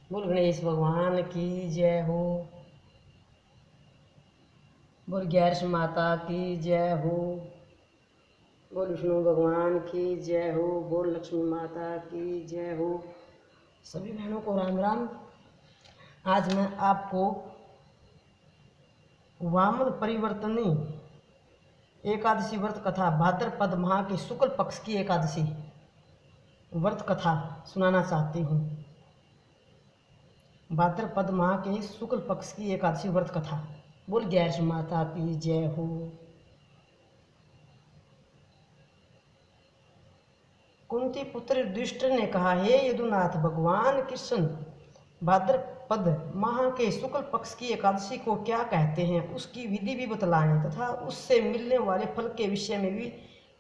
बोल गणेश भगवान की जय हो। बोल गैरस माता की जय हो। बोल विष्णु भगवान की जय हो। बोल लक्ष्मी माता की जय हो। सभी बहनों को राम राम। आज मैं आपको वामन परिवर्तनी एकादशी व्रत कथा भाद्रपद माह के शुक्ल पक्ष की एकादशी व्रत कथा सुनाना चाहती हूँ। भाद्रपद माह के शुक्ल पक्ष की एकादशी व्रत कथा। बोल गैरस माता की जय हो। कुंती पुत्र युधिष्ठिर ने कहा, हे यदुनाथ, भगवान कृष्ण भाद्रपद माह के शुक्ल पक्ष की एकादशी को क्या कहते हैं, उसकी विधि भी बतलाएं तथा उससे मिलने वाले फल के विषय में भी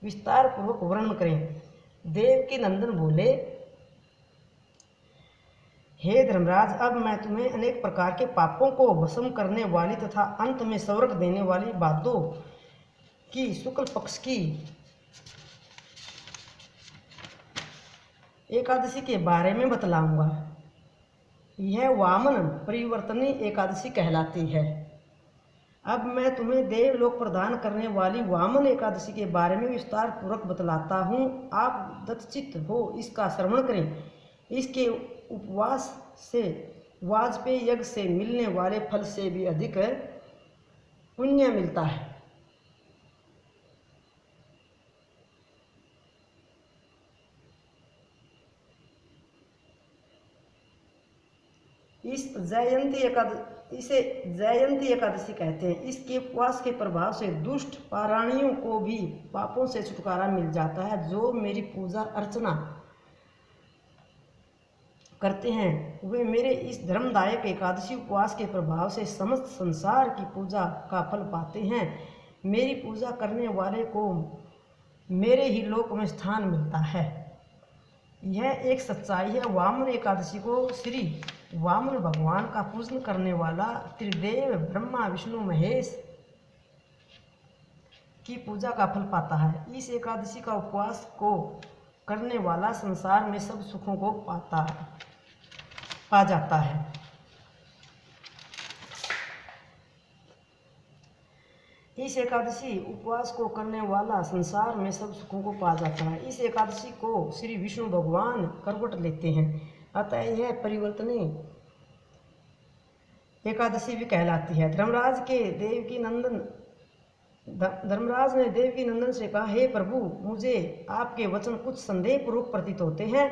विस्तार पूर्वक वर्णन करें। देवकी नंदन बोले, हे धर्मराज, अब मैं तुम्हें अनेक प्रकार के पापों को भस्म करने वाली तथा अंत में स्वर्ग देने वाली बातों की शुक्ल पक्ष की एकादशी के बारे में बतलाऊंगा। यह वामन परिवर्तनी एकादशी कहलाती है। अब मैं तुम्हें देवलोक प्रदान करने वाली वामन एकादशी के बारे में विस्तार पूर्वक बतलाता हूँ। आप दत्तचित्त हो इसका श्रवण करें। इसके उपवास से वाजपेयी यज्ञ से मिलने वाले फल से भी अधिक पुण्य मिलता है। इसे जयंती एकादशी कहते हैं। इसके उपवास के प्रभाव से दुष्ट पारायणियों को भी पापों से छुटकारा मिल जाता है। जो मेरी पूजा अर्चना करते हैं वे मेरे इस धर्मदायक एकादशी उपवास के प्रभाव से समस्त संसार की पूजा का फल पाते हैं। मेरी पूजा करने वाले को मेरे ही लोक में स्थान मिलता है। यह एक सच्चाई है। वामन एकादशी को श्री वामन भगवान का पूजन करने वाला त्रिदेव ब्रह्मा विष्णु महेश की पूजा का फल पाता है। इस एकादशी का उपवास को करने वाला संसार में सब सुखों को पा जाता है। इस एकादशी उपवास को करने वाला संसार में सब सुखों को पा जाता है। इस एकादशी को श्री विष्णु भगवान करवट लेते हैं, अतः यह परिवर्तनी एकादशी भी कहलाती है। धर्मराज ने देवकी नंदन से कहा, हे प्रभु, मुझे आपके वचन कुछ संदेह पूर्वक प्रतीत होते हैं।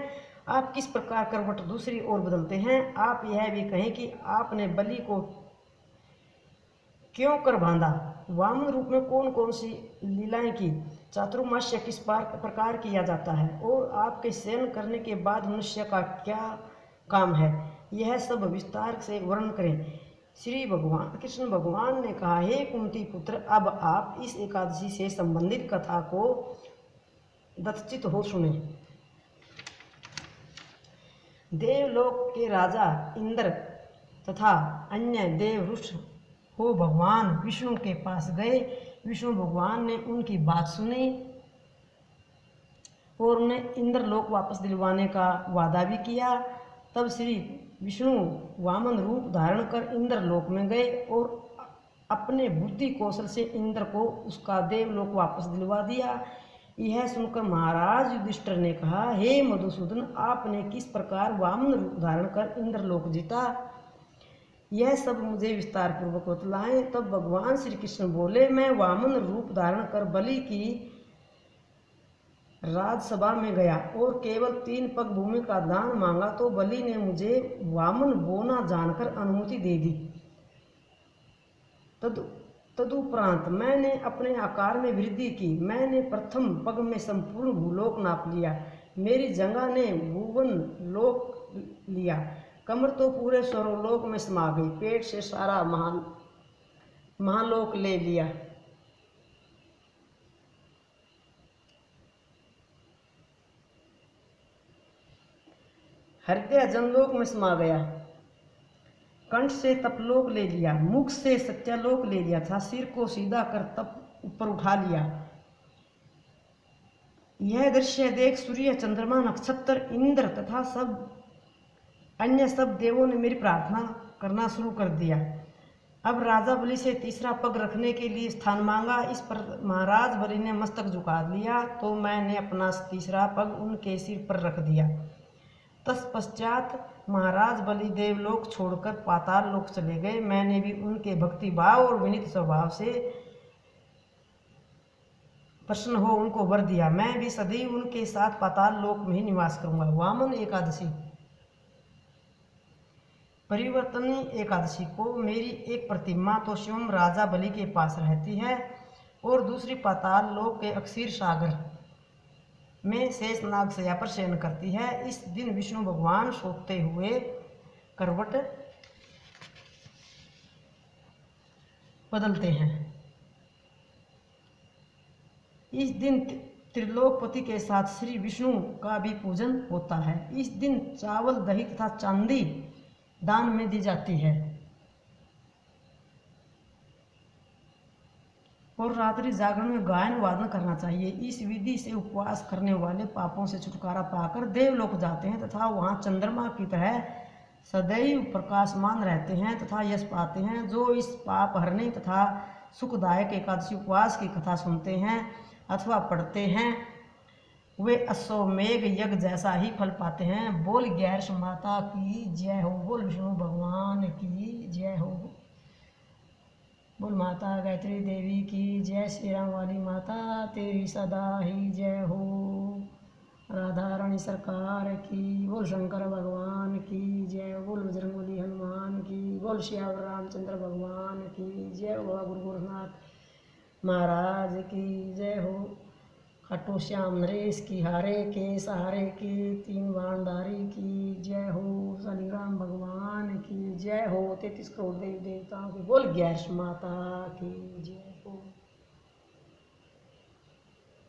आप किस प्रकार करवट दूसरी ओर बदलते हैं? आप यह भी कहें कि आपने बलि को क्यों कर बांधा? वामन रूप में कौन कौन सी लीलाएं की? चातुर्मास्य किस प्रकार किया जाता है? और आपके शयन करने के बाद मनुष्य का क्या काम है? यह सब विस्तार से वर्णन करें। श्री भगवान कृष्ण भगवान ने कहा, हे कुंती पुत्र, अब आप इस एकादशी से संबंधित कथा को दत्तचित्त हो सुने। देवलोक के राजा इंद्र तथा अन्य देव रुष्ट हो भगवान विष्णु के पास गए। विष्णु भगवान ने उनकी बात सुनी और उन्हें इंद्रलोक वापस दिलवाने का वादा भी किया। तब श्री विष्णु वामन रूप धारण कर इंद्रलोक में गए और अपने बुद्धि कौशल से इंद्र को उसका देवलोक वापस दिलवा दिया। यह सुनकर महाराज युधिष्ठिर ने कहा, हे मधुसूदन, आपने किस प्रकार वामन रूप धारण कर इंद्रलोक जीता, यह सब मुझे विस्तार पूर्वक बतलाएं। तब भगवान श्री कृष्ण बोले, मैं वामन रूप धारण कर बलि की राजसभा में गया और केवल 3 पग भूमि का दान मांगा तो बलि ने मुझे वामन बोना जानकर अनुमति दे दी। तदुपरांत मैंने अपने आकार में वृद्धि की। मैंने प्रथम पग में संपूर्ण भूलोक नाप लिया। मेरी जंघा ने भुवन लोक लिया। कमर तो पूरे स्वर्गलोक में समा गई। पेट से सारा महालोक ले लिया। हृदय जनलोक में समा गया। कंठ से तपलोक ले लिया। मुख से सत्यालोक ले लिया था। सिर को सीधा कर तप ऊपर उठा लिया। यह दृश्य देख सूर्य, चंद्रमा, नक्षत्र, इंद्र तथा सब अन्य सब देवों ने मेरी प्रार्थना करना शुरू कर दिया। अब राजा बलि से तीसरा पग रखने के लिए स्थान मांगा। इस पर महाराज बलि ने मस्तक झुका लिया, तो मैंने अपना तीसरा पग उनके सिर पर रख दिया। तत्पश्चात महाराज बलि देवलोक छोड़कर पाताल लोक चले गए। मैंने भी उनके भक्ति भाव और विनीत स्वभाव से प्रसन्न हो उनको वर दिया। मैं भी सदैव उनके साथ पाताल लोक में ही निवास करूंगा। वामन एकादशी। परिवर्तनी एकादशी को मेरी एक प्रतिमा तो स्वयं राजा बलि के पास रहती है और दूसरी पाताल लोक के अक्षीर सागर में शेष नाग शैया पर शयन करती है। इस दिन विष्णु भगवान सोते हुए करवट बदलते हैं। इस दिन त्रिलोकपति के साथ श्री विष्णु का भी पूजन होता है। इस दिन चावल, दही तथा चांदी दान में दी जाती है और रात्रि जागरण में गायन वादन करना चाहिए। इस विधि से उपवास करने वाले पापों से छुटकारा पाकर देवलोक जाते हैं तथा वहां चंद्रमा की तरह सदैव प्रकाशमान रहते हैं तथा यश पाते हैं। जो इस पाप हरने तथा सुखदायक एकादशी उपवास की कथा सुनते हैं अथवा पढ़ते हैं, वे अश्वमेघ यज्ञ जैसा ही फल पाते हैं। बोल गैरस माता की जय हो। बोल विष्णु भगवान की जय हो। बोल माता गायत्री देवी की जय। श्री राम वाली माता तेरी सदा ही जय हो। राधा रानी सरकार की। बोल शंकर भगवान की जय। बोल बजरंगबली हनुमान की। बोल श्यावर रामचंद्र भगवान की जय। बोल गुरु गोरखनाथ महाराज की जय हो। खाटू श्याम नरेश की हारे के सहारे के तीन बाणधारी की जय हो। शालिग्राम भगवान की जय हो। 33 करोड़ देवी देवताओं की। बोल गैस माता की जय।